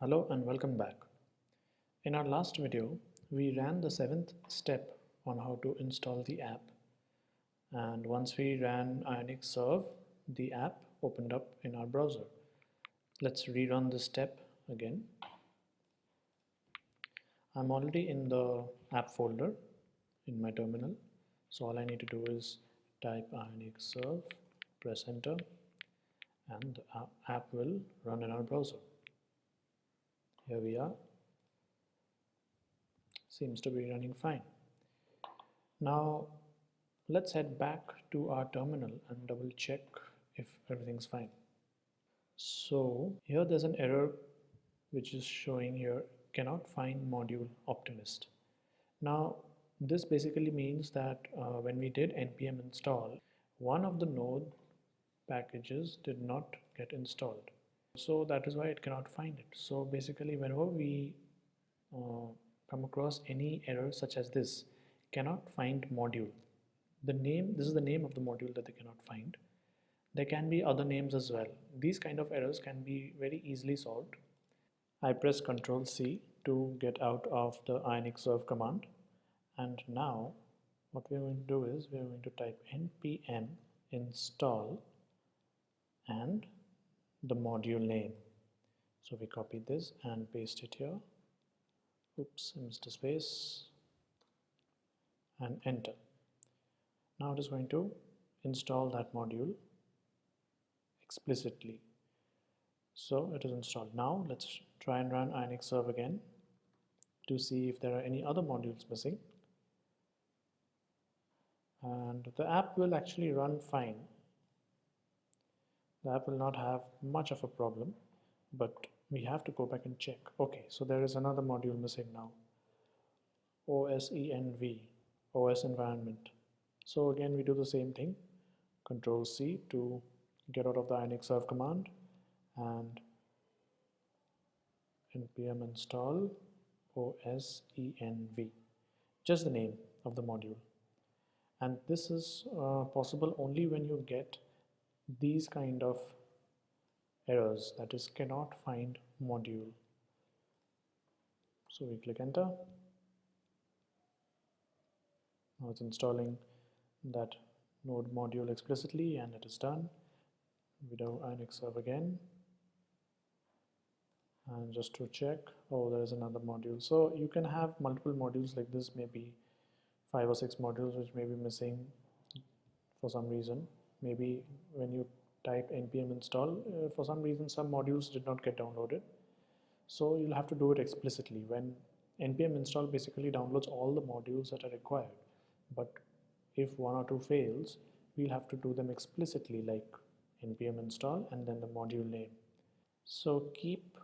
Hello and welcome back. In our last video, we ran the seventh step on how to install the app. And once we ran Ionic Serve, the app opened up in our browser. Let's rerun this step again. I'm already in the app folder in my terminal. So all I need to do is type Ionic Serve, press enter, and the app will run in our browser. Here we are. Seems to be running fine. Now let's head back to our terminal and double check if everything's fine. So here there's an error which is showing here cannot find module Optimist. Now this basically means that when we did npm install, one of the node packages did not get installed. So that is why it cannot find it. So basically whenever we come across any error such as this, cannot find module, this is the name of the module that they cannot find. There can be other names as well. These kind of errors can be very easily solved. I press Ctrl C to get out of the Ionic Serve command, and now what we're going to do is we're going to type npm install and the module name. So we copy this and paste it here. Oops, I missed a space, and enter. Now it is going to install that module explicitly. So it is installed. Now let's try and run Ionic Serve again to see if there are any other modules missing. And the app will actually run fine. The app will not have much of a problem, but we have to go back and check. Okay, so there is another module missing now. OSENV, OS environment. So again we do the same thing. Control C to get out of the Ionic Serve command and npm install OSENV, just the name of the module. And this is possible only when you get these kind of errors, that is cannot find module. So we click enter. Now it's installing that node module explicitly and it is done. We do Ionic Serve again, and just to check, oh, there is another module. So you can have multiple modules like this, maybe 5 or 6 modules which may be missing for some reason. Maybe when you type npm install, for some reason some modules did not get downloaded. So you'll have to do it explicitly. When npm install basically downloads all the modules that are required, but if one or two fails, we'll have to do them explicitly, like npm install and then the module name. So keep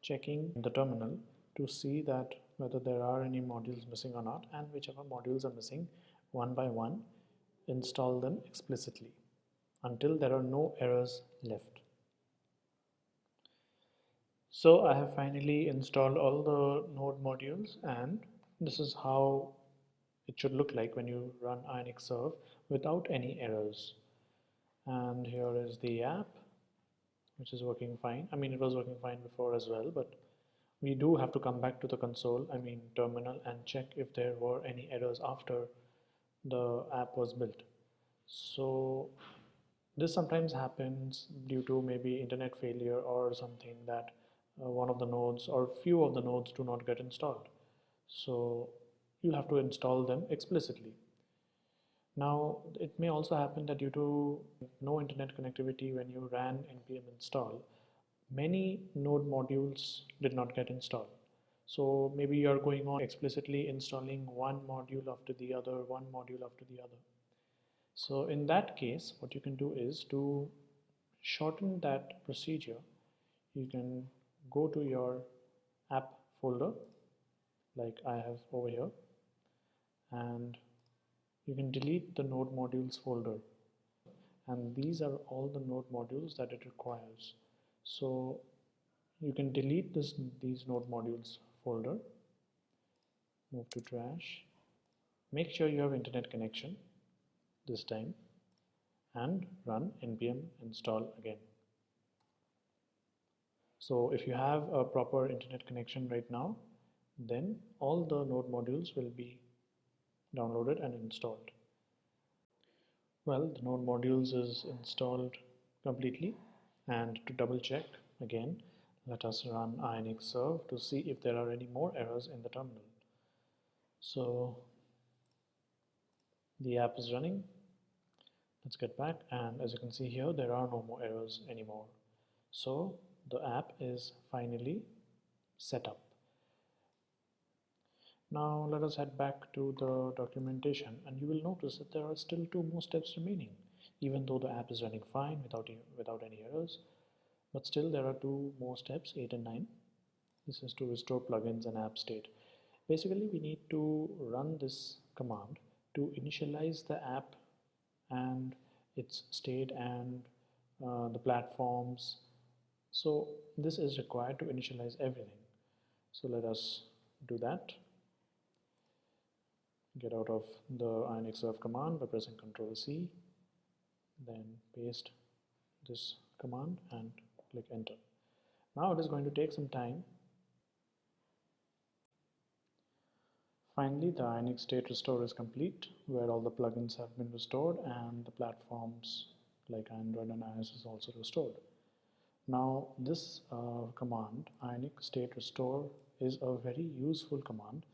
checking the terminal to see that whether there are any modules missing or not, and whichever modules are missing, one by one install them explicitly until there are no errors left. So I have finally installed all the node modules, and this is how it should look like when you run Ionic Serve without any errors. And here is the app, which is working fine. I mean, it was working fine before as well, but we do have to come back to the console, I mean terminal, and check if there were any errors after the app was built. So this sometimes happens due to maybe internet failure or something, that one of the nodes or few of the nodes do not get installed. So you'll have to install them explicitly. Now it may also happen that due to no internet connectivity when you ran npm install, many node modules did not get installed. So maybe you are going on explicitly installing one module after the other, one module after the other. So in that case, what you can do is to shorten that procedure. You can go to your app folder like I have over here, and you can delete the node modules folder, and these are all the node modules that it requires. So you can delete these node modules folder, move to trash, make sure you have internet connection this time, and run npm install again. So if you have a proper internet connection right now, then all the node modules will be downloaded and installed. Well, the node modules is installed completely, and to double check again, let us run inxserve to see if there are any more errors in the terminal. So the app is running. Let's get back, and as you can see here, there are no more errors anymore. So the app is finally set up. Now let us head back to the documentation, and you will notice that there are still two more steps remaining. Even though the app is running fine without any errors, but still there are two more steps, 8 and 9. This is to restore plugins and app state. Basically, we need to run this command to initialize the app and its state and the platforms. So this is required to initialize everything. So let us do that. Get out of the inxserve command by pressing Ctrl C, then paste this command and click enter. Now it is going to take some time. Finally, the Inix state restore is complete, where all the plugins have been restored and the platforms like Android and iOS is also restored. Now this command, Inix state restore, is a very useful command,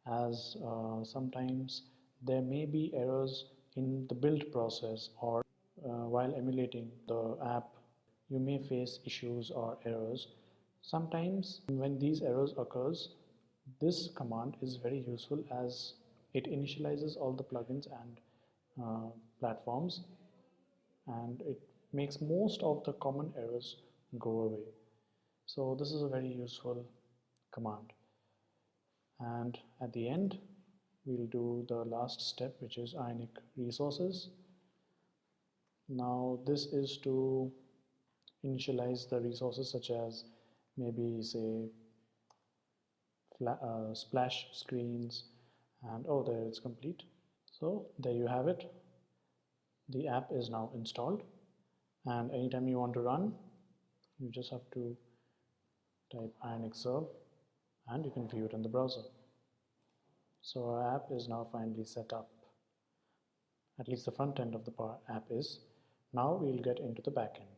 as sometimes there may be errors in the build process, or while emulating the app you may face issues or errors. Sometimes when these errors occurs, this command is very useful as it initializes all the plugins and platforms, and it makes most of the common errors go away. So this is a very useful command. And at the end, we'll do the last step, which is init resources. Now this is to initialize the resources such as maybe say splash screens, and oh, there it's complete. So there you have it. The app is now installed, and anytime you want to run, you just have to type inxserve and you can view it in the browser. So our app is now finally set up. At least the front end of the app is. Now we'll get into the back end.